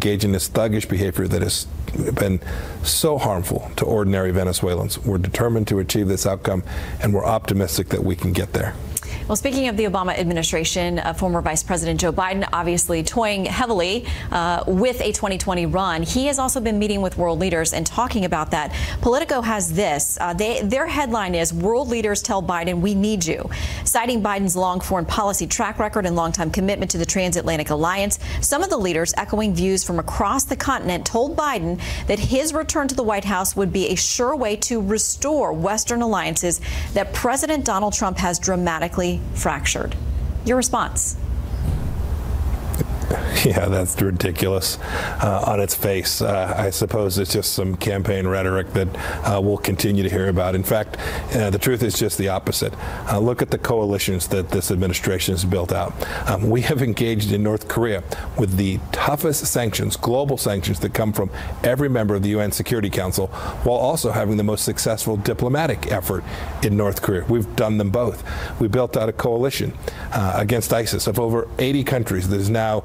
engage in this thuggish behavior that has been so harmful to ordinary Venezuelans. We're determined to achieve this outcome, and we're optimistic that we can get there. Well, speaking of the Obama administration, former Vice President Joe Biden obviously toying heavily with a 2020 run. He has also been meeting with world leaders and talking about that. Politico has this. Their headline is, "World leaders tell Biden we need you." Citing Biden's long foreign policy track record and longtime commitment to the transatlantic alliance, some of the leaders echoing views from across the continent told Biden that his return to the White House would be a sure way to restore Western alliances that President Donald Trump has dramatically fractured. Your response? Yeah, that's ridiculous on its face. I suppose it's just some campaign rhetoric that we'll continue to hear about. In fact, the truth is just the opposite. Look at the coalitions that this administration has built out. We have engaged in North Korea with the toughest sanctions, global sanctions, that come from every member of the UN Security Council, while also having the most successful diplomatic effort in North Korea. We've done them both. We built out a coalition against ISIS of over 80 countries that is now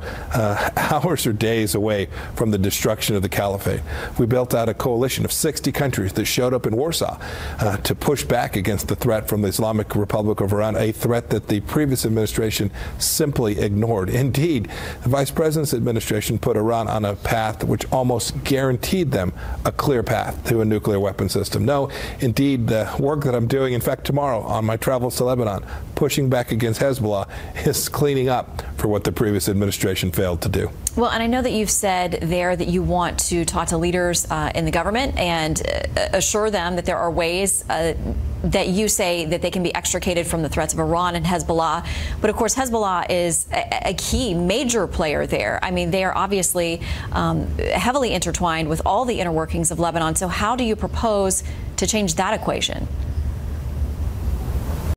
hours or days away from the destruction of the caliphate. We built out a coalition of 60 countries that showed up in Warsaw to push back against the threat from the Islamic Republic of Iran, a threat that the previous administration simply ignored. Indeed, the Vice President's administration put Iran on a path which almost guaranteed them a clear path to a nuclear weapon system. No, indeed, the work that I'm doing, in fact, tomorrow on my travels to Lebanon, pushing back against Hezbollah, is cleaning up for what the previous administration failed to do. Well, and I know that you've said there that you want to talk to leaders in the government and assure them that there are ways that you say that they can be extricated from the threats of Iran and Hezbollah. But of course, Hezbollah is a key major player there. I mean, they are obviously heavily intertwined with all the inner workings of Lebanon. So how do you propose to change that equation?